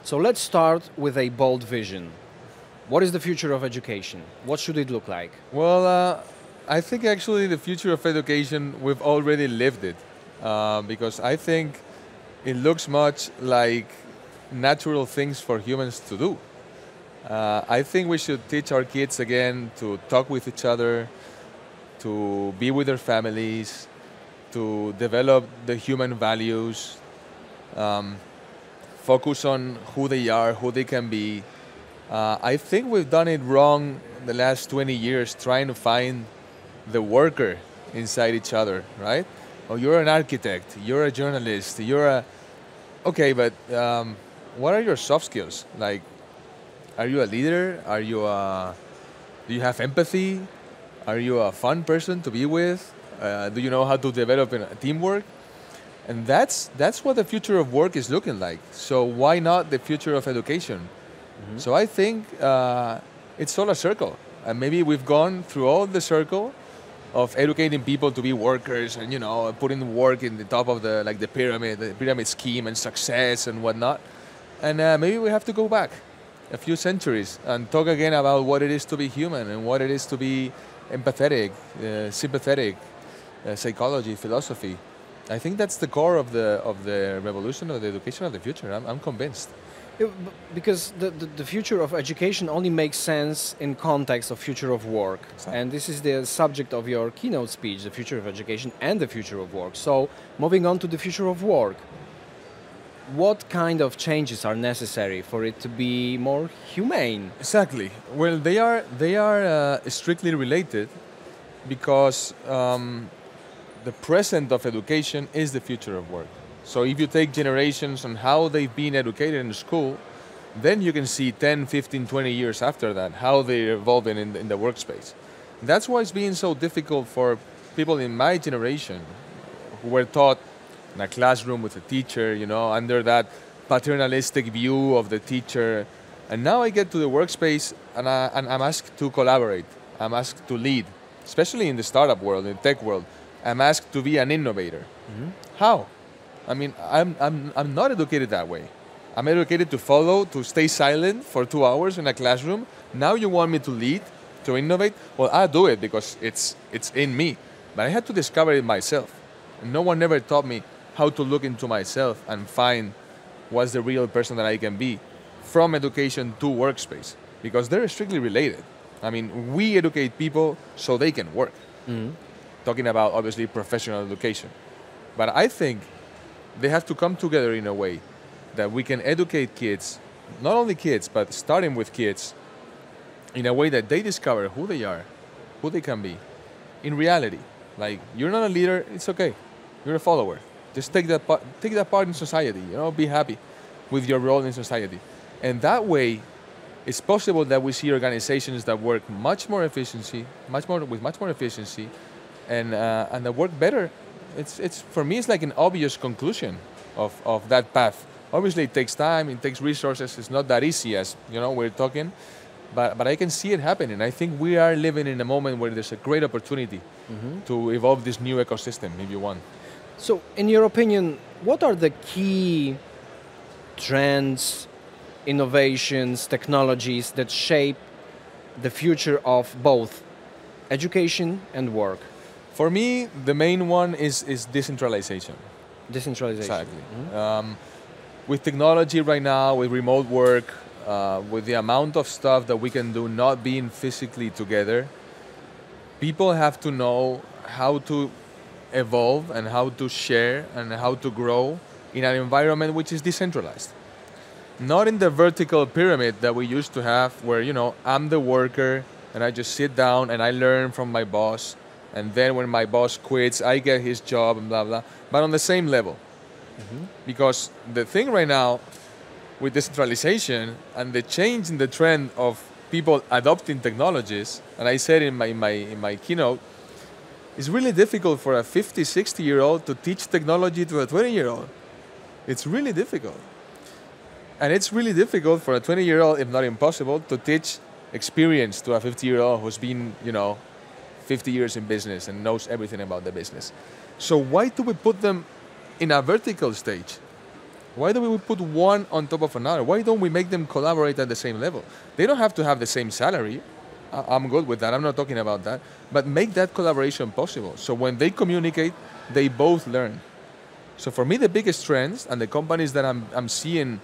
So let's start with a bold vision. What is the future of education? What should it look like? Well, I think actually the future of education, we've already lived it. Because I think it looks much like natural things for humans to do. I think we should teach our kids again to talk with each other, to be with their families, to develop the human values, focus on who they are, who they can be. I think we've done it wrong the last 20 years trying to find the worker inside each other, right? Oh, you're an architect, you're a journalist, you're a... Okay, but what are your soft skills? Like, are you a leader? Are you a... Do you have empathy? Are you a fun person to be with? Do you know how to develop teamwork? And that's what the future of work is looking like. So why not the future of education? Mm-hmm. So I think it's all a circle. And maybe we've gone through all the circle of educating people to be workers and, putting work in the top of the pyramid scheme and success and whatnot. And maybe we have to go back a few centuries and talk again about what it is to be human and what it is to be empathetic, sympathetic, psychology, philosophy. I think that's the core of the revolution of the education of the future. I'm convinced. Because the future of education only makes sense in context of future of work. Exactly. And this is the subject of your keynote speech, the future of education and the future of work. So moving on to the future of work, what kind of changes are necessary for it to be more humane? Exactly. Well, they are strictly related because the present of education is the future of work. So if you take generations on how they've been educated in school, then you can see 10, 15, 20 years after that, how they're evolving in the workspace. That's why it's been so difficult for people in my generation who were taught in a classroom with a teacher, under that paternalistic view of the teacher. And now I get to the workspace and I'm asked to collaborate. I'm asked to lead, especially in the startup world, in the tech world. I'm asked to be an innovator. Mm-hmm. How? I mean, I'm not educated that way. I'm educated to follow, to stay silent for 2 hours in a classroom. Now you want me to lead, to innovate? Well, I'll do it because it's in me. But I had to discover it myself. And no one ever taught me how to look into myself and find what's the real person that I can be from education to workspace, because they're strictly related. I mean, we educate people so they can work. Mm-hmm. Talking about, obviously, professional education. But I think they have to come together in a way that we can educate kids, not only kids, but starting with kids, in a way that they discover who they are, who they can be, in reality. Like, you're not a leader, it's okay. You're a follower. Just take that part in society, be happy with your role in society. And that way, it's possible that we see organizations that work with much more efficiency, and that work better. It's for me, it's like an obvious conclusion of that path. Obviously, it takes time, it takes resources. It's not that easy as we're talking, but I can see it happening. I think we are living in a moment where there's a great opportunity to evolve this new ecosystem, if you want. So, in your opinion, what are the key trends, innovations, technologies that shape the future of both education and work? For me, the main one is decentralization. Decentralization. Exactly. Mm-hmm. With technology right now, with remote work, with the amount of stuff that we can do not being physically together, people have to know how to evolve and how to share and how to grow in an environment which is decentralized. Not in the vertical pyramid that we used to have where, I'm the worker and I just sit down and I learn from my boss. And then when my boss quits, I get his job and blah, blah. But on the same level. Mm-hmm. Because the thing right now with decentralization and the change in the trend of people adopting technologies, and I said in my keynote, it's really difficult for a 50, 60-year-old to teach technology to a 20-year-old. It's really difficult. And it's really difficult for a 20-year-old, if not impossible, to teach experience to a 50-year-old who's been, 50 years in business and knows everything about the business. So why do we put them in a vertical stage? Why do we put one on top of another? Why don't we make them collaborate at the same level? They don't have to have the same salary. I'm good with that. I'm not talking about that. But make that collaboration possible. So when they communicate, they both learn. So for me, the biggest trends and the companies that I'm seeing,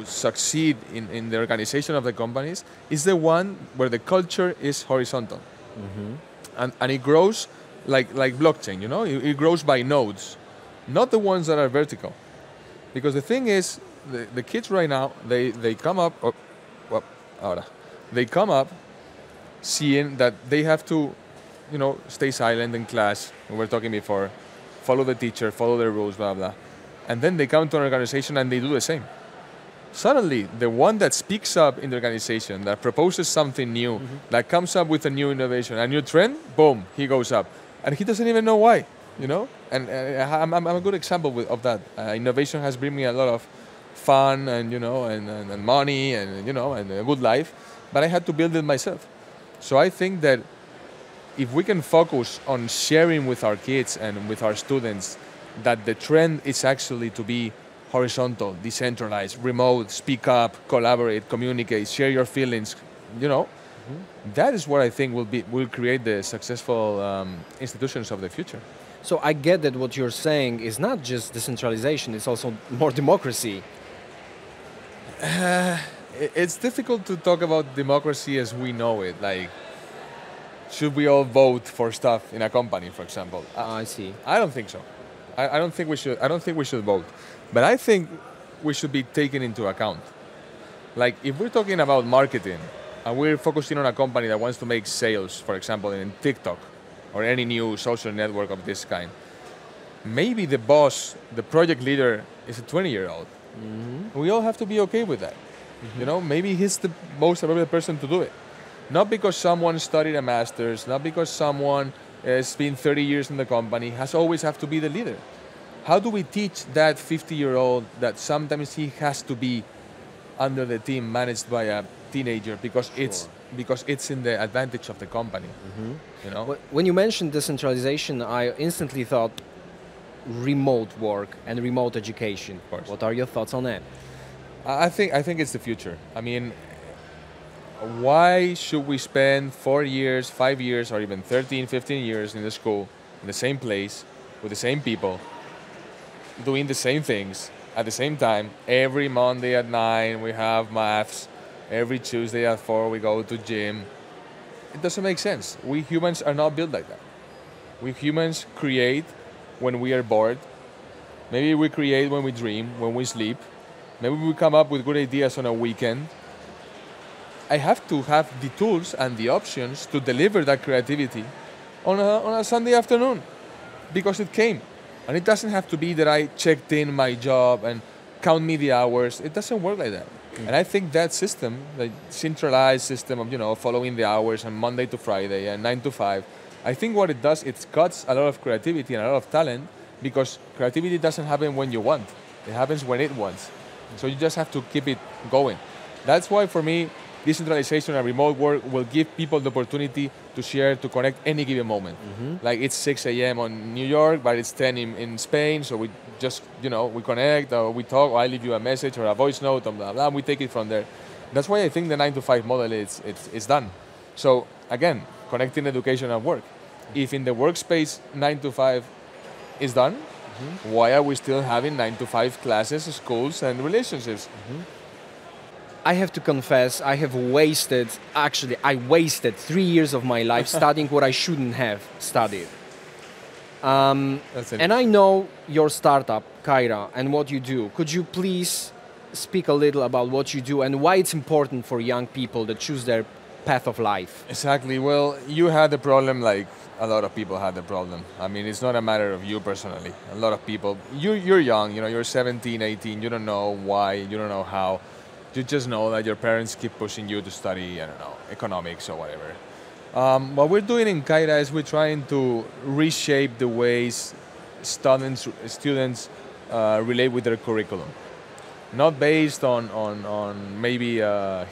succeed in the organization of the companies is the one where the culture is horizontal. And it grows like blockchain, it grows by nodes, not the ones that are vertical. Because the thing is, the kids right now, they come up, they come up seeing that they have to, stay silent in class, we were talking before, follow the teacher, follow the rules, blah, blah. And then they come to an organization and they do the same. Suddenly, the one that speaks up in the organization, that proposes something new, that comes up with a new innovation, a new trend, boom, he goes up. And he doesn't even know why, And I'm a good example of that. Innovation has brought me a lot of fun and, and money and, and a good life, but I had to build it myself. So I think that if we can focus on sharing with our kids and with our students that the trend is actually to be horizontal, decentralized, remote, speak up, collaborate, communicate, share your feelings, that is what I think will create the successful institutions of the future. So I get that what you're saying is not just decentralization, it's also more democracy. It's difficult to talk about democracy as we know it. Like, should we all vote for stuff in a company, for example? I see. I don't think so. I don't think we should. I don't think we should vote. But I think we should be taken into account. Like, if we're talking about marketing and we're focusing on a company that wants to make sales, for example, in TikTok or any new social network of this kind, maybe the boss, the project leader, is a 20-year-old. We all have to be okay with that. Maybe he's the most appropriate person to do it. Not because someone studied a master's, not because someone has been 30 years in the company, has always have to be the leader. How do we teach that 50-year-old that sometimes he has to be under the team managed by a teenager because it's in the advantage of the company? When you mentioned decentralization, I instantly thought remote work and remote education. Of course. What are your thoughts on that? I think it's the future. I mean, why should we spend 4 years, 5 years, or even 13, 15 years in the school, in the same place, with the same people, doing the same things at the same time? Every Monday at 9 we have maths. Every Tuesday at 4 we go to gym. It doesn't make sense. We humans are not built like that. We humans create when we are bored. Maybe we create when we dream, when we sleep. Maybe we come up with good ideas on a weekend. I have to have the tools and the options to deliver that creativity on a Sunday afternoon because it came. And it doesn't have to be that I checked in my job and count me the hours. It doesn't work like that. And I think that system, the centralized system of, following the hours on Monday to Friday and 9 to 5, I think what it does, it cuts a lot of creativity and a lot of talent because creativity doesn't happen when you want. It happens when it wants. So you just have to keep it going. That's why for me, decentralization and remote work will give people the opportunity to share, to connect any given moment. Like it's 6 a.m. on New York, but it's 10 in Spain, so we just, we connect, or we talk, or I leave you a message or a voice note, and blah, blah, we take it from there. That's why I think the 9 to 5 model is done. So again, connecting education and work. If in the workspace 9 to 5 is done, why are we still having 9 to 5 classes, schools, and relationships? I have to confess, I wasted 3 years of my life studying what I shouldn't have studied. And I know your startup, Caira, and what you do. Could you please speak a little about what you do and why it's important for young people that choose their path of life? Exactly. Well, you had the problem like a lot of people had the problem. I mean, it's not a matter of you personally. A lot of people, you're young, you're 17, 18, you don't know why, you don't know how. You just know that your parents keep pushing you to study, I don't know, economics or whatever. What we're doing in Caira is we're trying to reshape the ways students relate with their curriculum. Not based on maybe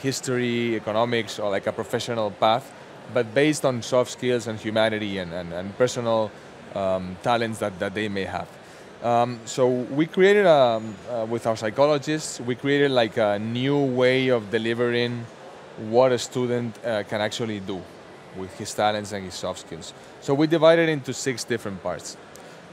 history, economics, or like a professional path, but based on soft skills and humanity and personal talents that they may have. So we created, with our psychologists, we created like a new way of delivering what a student can actually do with his talents and his soft skills. So we divided into 6 different parts.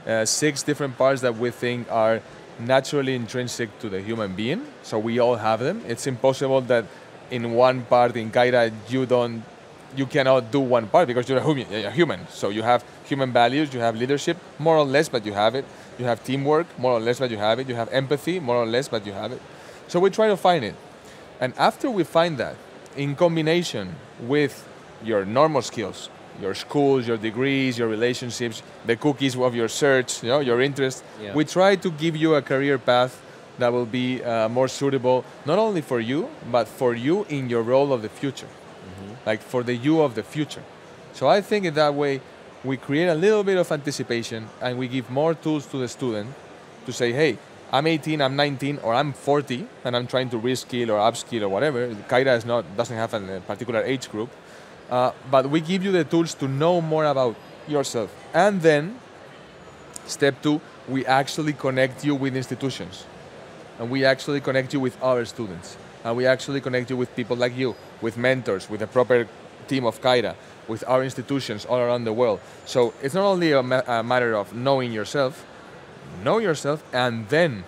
6 different parts that we think are naturally intrinsic to the human being. So we all have them. It's impossible that in one part in Caira you cannot do one part because you're a human. So you have human values, you have leadership, more or less, but you have it. You have teamwork, more or less, but you have it. You have empathy, more or less, but you have it. So we try to find it. And after we find that, in combination with your normal skills, your schools, your degrees, your relationships, the cookies of your search, your interests, we try to give you a career path that will be more suitable, not only for you, but for you in your role of the future. Like for the you of the future. So I think in that way, we create a little bit of anticipation and we give more tools to the student to say, hey, I'm 18, I'm 19, or I'm 40, and I'm trying to reskill or upskill or whatever. Caira doesn't have a particular age group. But we give you the tools to know more about yourself. And then, step 2, we actually connect you with institutions. And we actually connect you with other students. And we actually connect you with people like you, with mentors, with a proper team of Caira, with our institutions all around the world. So it's not only a matter of knowing yourself, know yourself, and then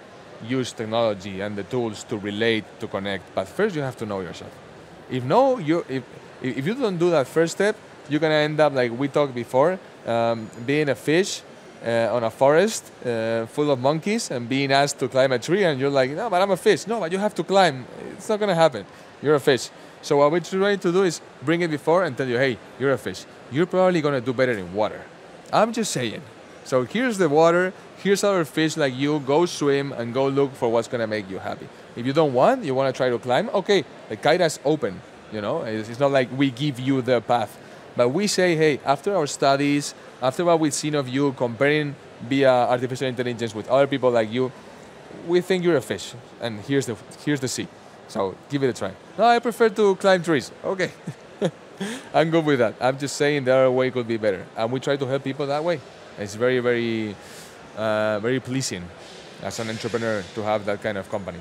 use technology and the tools to relate, to connect. But first you have to know yourself. If you don't do that first step, you're going to end up like we talked before, being a fish on a forest full of monkeys and being asked to climb a tree, and you're like, no, but I'm a fish. No, but you have to climb. It's not going to happen. You're a fish. So what we're trying to do is bring it before and tell you, hey, you're a fish. You're probably going to do better in water. I'm just saying. So here's the water. Here's other fish like you. Go swim and go look for what's going to make you happy. If you don't want, you want to try to climb, okay, the Caira is open. It's not like we give you the path. But we say, hey, after our studies, after what we've seen of you, comparing via artificial intelligence with other people like you, we think you're a fish. And here's the sea. So give it a try. No, I prefer to climb trees. Okay. I'm good with that. I'm just saying the other way could be better. And we try to help people that way. It's very, very, very pleasing as an entrepreneur to have that kind of company.